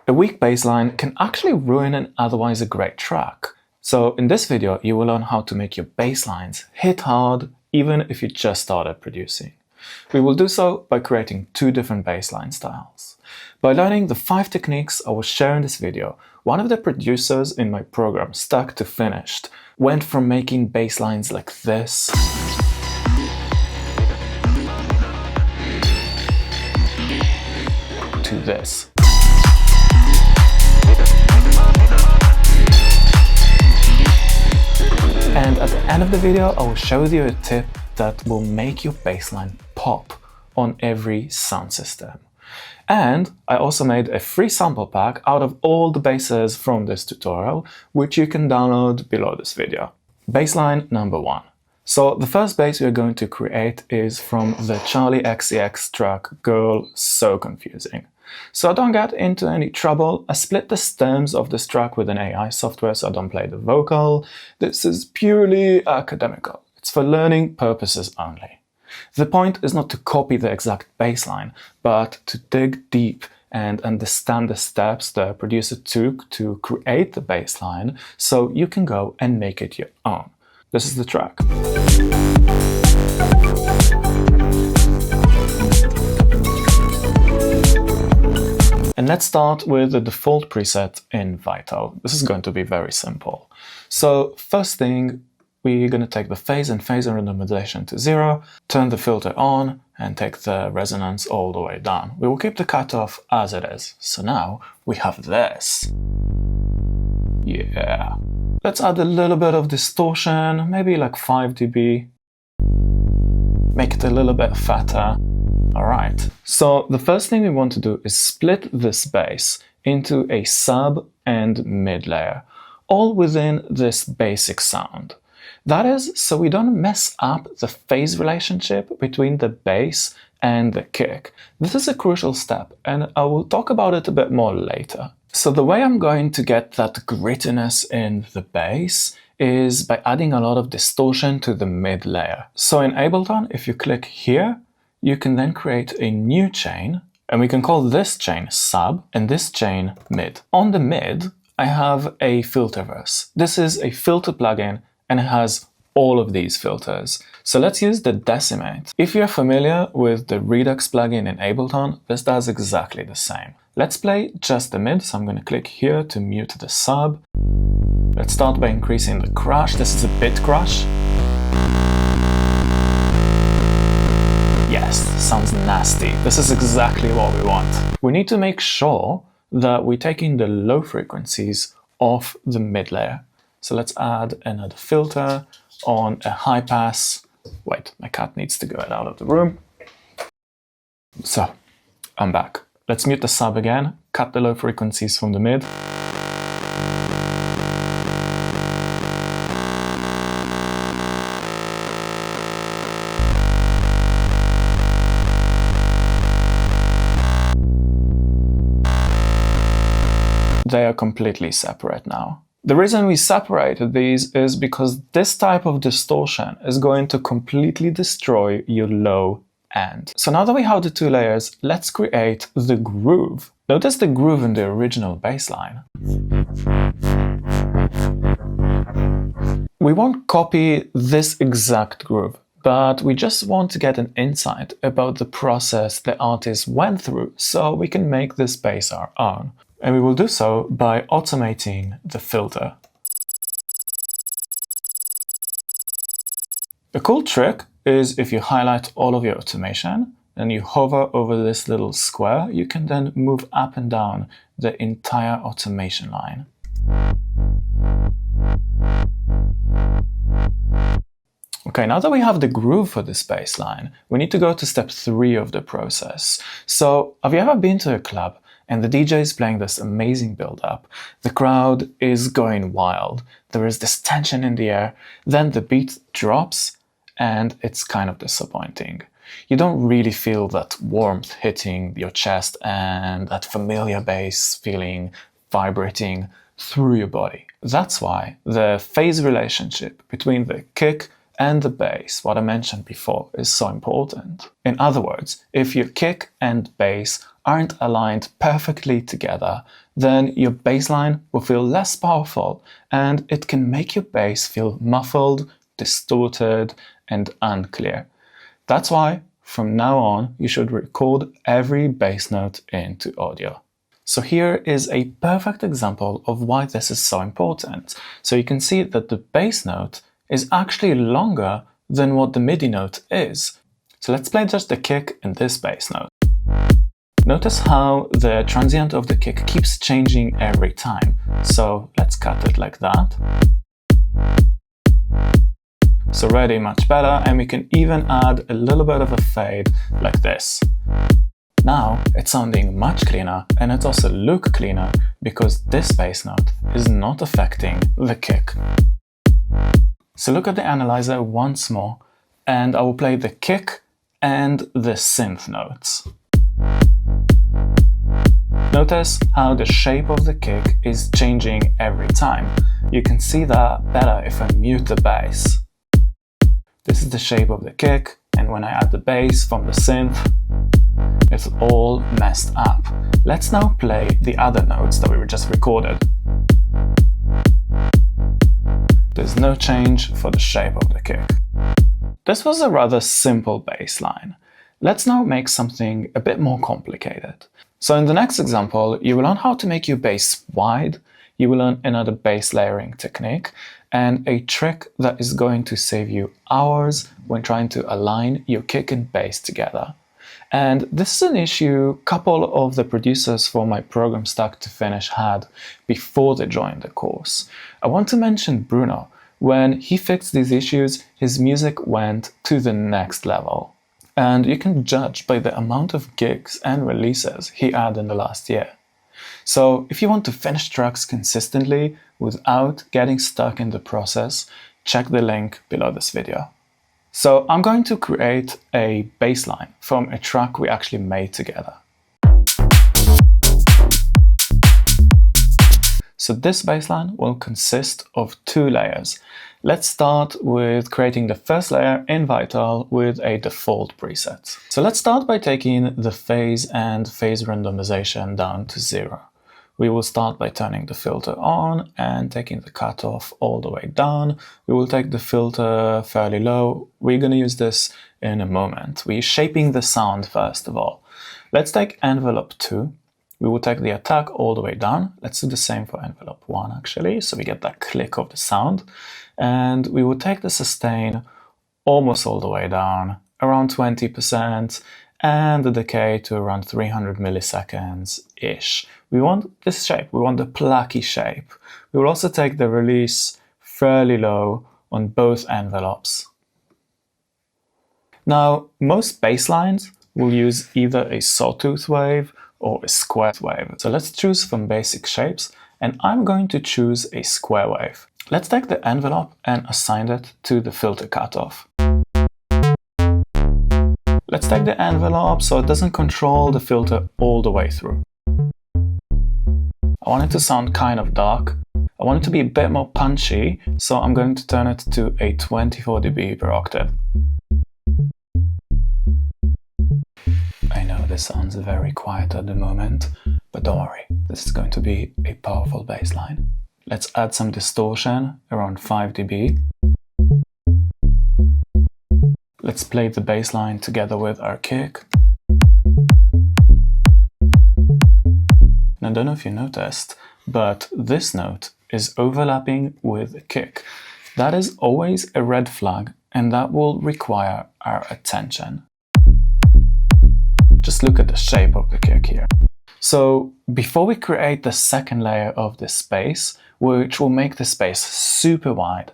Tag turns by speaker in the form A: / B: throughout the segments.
A: A weak bass line can actually ruin an otherwise a great track. So in this video, you will learn how to make your bass lines hit hard even if you just started producing. We will do so by creating two different bass line styles. By learning the 5 techniques I will share in this video, one of the producers in my program, Stuck to Finished, went from making bass lines like this to this. And at the end of the video, I will show you a tip that will make your bassline pop on every sound system. And I also made a free sample pack out of all the basses from this tutorial, which you can download below this video. Bassline number 1. So the first bass we are going to create is from the Charlie XCX track Girl So Confusing. So don't get into any trouble. I split the stems of this track with an AI software, so I don't play the vocal. This is purely academical. It's for learning purposes only. The point is not to copy the exact bass line, but to dig deep and understand the steps the producer took to create the bass line so you can go and make it your own. This is the track. And let's start with the default preset in Vital. This is going to be very simple. So first thing, we're going to take the phase and phase random modulation to 0, turn the filter on, and take the resonance all the way down. We will keep the cutoff as it is. So now we have this. Yeah. Let's add a little bit of distortion, maybe like 5 dB. Make it a little bit fatter. Alright, so the first thing we want to do is split this bass into a sub and mid layer, all within this basic sound. That is, so we don't mess up the phase relationship between the bass and the kick. This is a crucial step, and I will talk about it a bit more later. So the way I'm going to get that grittiness in the bass is by adding a lot of distortion to the mid layer. So in Ableton, if you click here, you can then create a new chain, and we can call this chain sub and this chain mid. On the mid, I have a filterverse. This is a filter plugin and it has all of these filters. So let's use the decimate. If you're familiar with the Redux plugin in Ableton, this does exactly the same. Let's play just the mid, so I'm going to click here to mute the sub. Let's start by increasing the crush. This is a bit crush. Yes, sounds nasty. This is exactly what we want. We need to make sure that we're taking the low frequencies off the mid layer. So let's add another filter on a high pass. Wait, my cat needs to go out of the room. So, I'm back. Let's mute the sub again, cut the low frequencies from the mid. They are completely separate now. The reason we separated these is because this type of distortion is going to completely destroy your low end. So now that we have the two layers, let's create the groove. Notice the groove in the original bass line. We won't copy this exact groove, but we just want to get an insight about the process the artist went through so we can make this bass our own. And we will do so by automating the filter. A cool trick is if you highlight all of your automation and you hover over this little square, you can then move up and down the entire automation line. Okay, now that we have the groove for this bass line, we need to go to step 3 of the process. So, have you ever been to a club and the DJ is playing this amazing build-up? The crowd is going wild, there is this tension in the air, then the beat drops and it's kind of disappointing. You don't really feel that warmth hitting your chest and that familiar bass feeling vibrating through your body. That's why the phase relationship between the kick and the bass, what I mentioned before, is so important. In other words, if your kick and bass aren't aligned perfectly together, then your bass line will feel less powerful and it can make your bass feel muffled, distorted, and unclear. That's why, from now on, you should record every bass note into audio. So here is a perfect example of why this is so important. So you can see that the bass note is actually longer than what the MIDI note is. So let's play just the kick in this bass note. Notice how the transient of the kick keeps changing every time. So let's cut it like that. So already much better, and we can even add a little bit of a fade like this. Now it's sounding much cleaner, and it also looks cleaner because this bass note is not affecting the kick. So look at the analyzer once more, and I will play the kick and the synth notes. Notice how the shape of the kick is changing every time. You can see that better if I mute the bass. This is the shape of the kick, and when I add the bass from the synth, it's all messed up. Let's now play the other notes that we just recorded. There's no change for the shape of the kick. This was a rather simple bass line. Let's now make something a bit more complicated. So in the next example, you will learn how to make your bass wide, you will learn another bass layering technique, and a trick that is going to save you hours when trying to align your kick and bass together. And this is an issue a couple of the producers for my program Start to Finish had before they joined the course. I want to mention Bruno. When he fixed these issues, his music went to the next level. And you can judge by the amount of gigs and releases he had in the last year. So if you want to finish tracks consistently without getting stuck in the process, check the link below this video. So I'm going to create a bass line from a track we actually made together. So this bass line will consist of 2 layers. Let's start with creating the first layer in Vital with a default preset. So let's start by taking the phase and phase randomization down to 0. We will start by turning the filter on and taking the cutoff all the way down. We will take the filter fairly low. We're going to use this in a moment. We're shaping the sound first of all. Let's take envelope 2. We will take the attack all the way down. Let's do the same for envelope 1 actually, so we get that click of the sound. And we will take the sustain almost all the way down, around 20%, and the decay to around 300 milliseconds-ish. We want this shape, we want the plucky shape. We will also take the release fairly low on both envelopes. Now, most bass lines will use either a sawtooth wave or a square wave. So let's choose from basic shapes, and I'm going to choose a square wave. Let's take the envelope and assign it to the filter cutoff. Let's take the envelope so it doesn't control the filter all the way through. I want it to sound kind of dark. I want it to be a bit more punchy, so I'm going to turn it to a 24 dB per octave. I know this sounds very quiet at the moment, but don't worry, this is going to be a powerful bass line. Let's add some distortion, around 5 dB. Let's play the bass line together with our kick. And I don't know if you noticed, but this note is overlapping with the kick. That is always a red flag, and that will require our attention. Just look at the shape of the kick here. So before we create the second layer of this bass, which will make the bass super wide,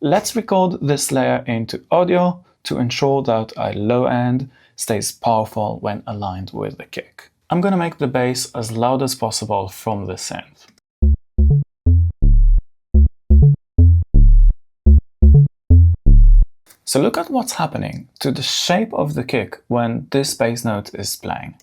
A: let's record this layer into audio to ensure that our low end stays powerful when aligned with the kick. I'm going to make the bass as loud as possible from the synth. So look at what's happening to the shape of the kick when this bass note is playing.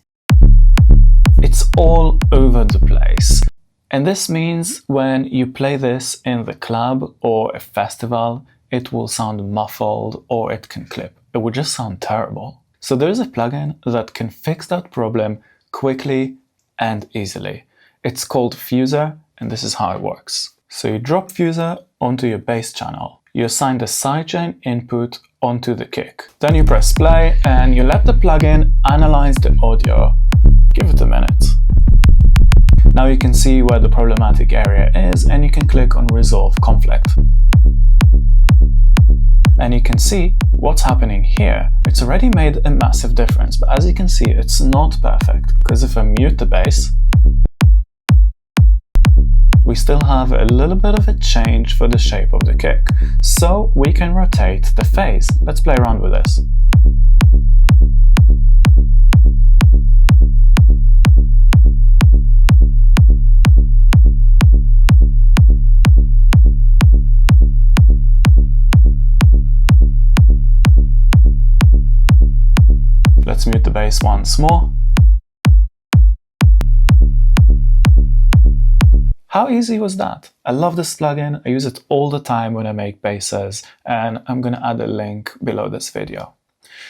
A: It's all over the place. And this means when you play this in the club or a festival, it will sound muffled or it can clip. It will just sound terrible. So there is a plugin that can fix that problem quickly and easily. It's called Fuser, and this is how it works. So you drop Fuser onto your bass channel. You assign the sidechain input onto the kick. Then you press play and you let the plugin analyze the audio. Give it a minute. Now you can see where the problematic area is and you can click on Resolve Conflict. And you can see what's happening here. It's already made a massive difference, but as you can see, it's not perfect, because if I mute the bass, we still have a little bit of a change for the shape of the kick. So we can rotate the phase. Let's play around with this. Let's mute the bass once more. How easy was that? I love this plugin, I use it all the time when I make basses, and I'm gonna add a link below this video.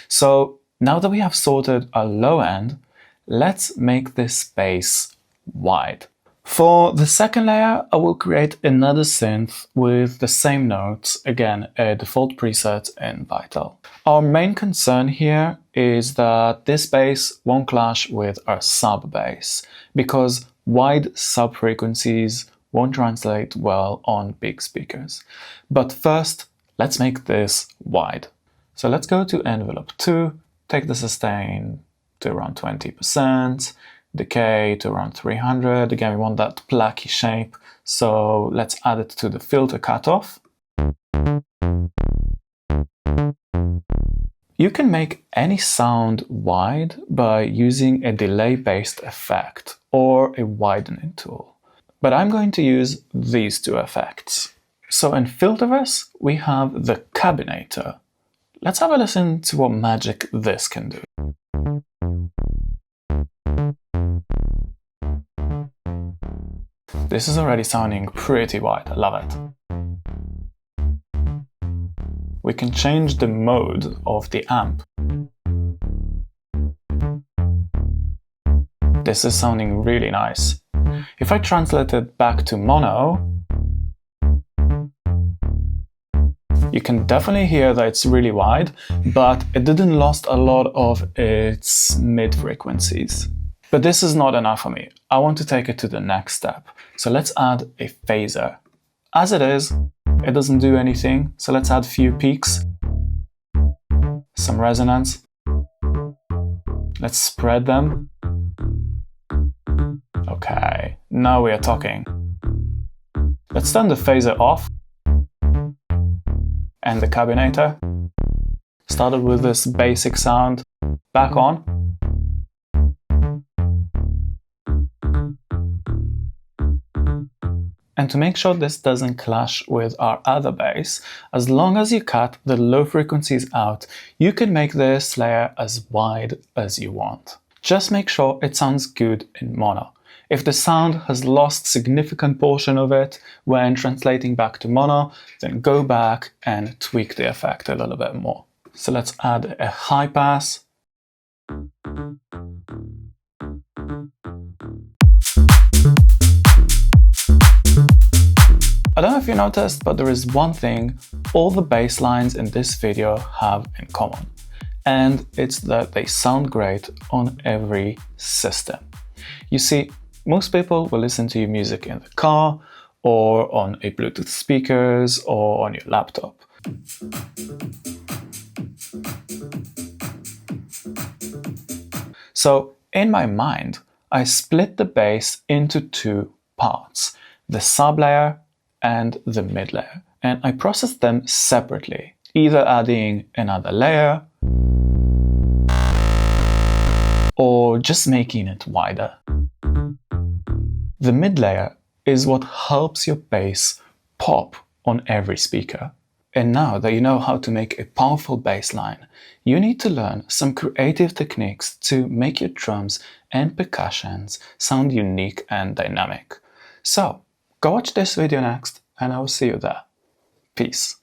A: So now that we have sorted our low end, let's make this bass wide. For the second layer, I will create another synth with the same notes, again, a default preset in Vital. Our main concern here is that this bass won't clash with our sub bass, because wide sub frequencies won't translate well on big speakers. But first, let's make this wide. So let's go to envelope 2, take the sustain to around 20%, decay to around 300. Again, we want that placky shape, so let's add it to the filter cutoff. You can make any sound wide by using a delay-based effect or a widening tool. But I'm going to use these two effects. So in Filterverse, we have the Cabinator. Let's have a listen to what magic this can do. This is already sounding pretty wide, I love it. We can change the mode of the amp. This is sounding really nice. If I translate it back to mono, you can definitely hear that it's really wide, but it didn't lose a lot of its mid frequencies. But this is not enough for me. I want to take it to the next step. So let's add a phaser. As it is, it doesn't do anything, so let's add a few peaks, some resonance. Let's spread them. Okay, now we are talking. Let's turn the phaser off and the cabinator. Started with this basic sound, back on. And to make sure this doesn't clash with our other bass, as long as you cut the low frequencies out, you can make this layer as wide as you want. Just make sure it sounds good in mono. If the sound has lost significant portion of it when translating back to mono, then go back and tweak the effect a little bit more. So let's add a high pass. I don't know if you noticed, but there is one thing all the bass lines in this video have in common, and it's that they sound great on every system. You see, most people will listen to your music in the car, or on a Bluetooth speakers, or on your laptop. So in my mind, I split the bass into two parts, the sub layer and the mid layer, and I process them separately, either adding another layer or just making it wider. The mid layer is what helps your bass pop on every speaker. And now that you know how to make a powerful bass line, you need to learn some creative techniques to make your drums and percussions sound unique and dynamic. So, go watch this video next, and I will see you there. Peace.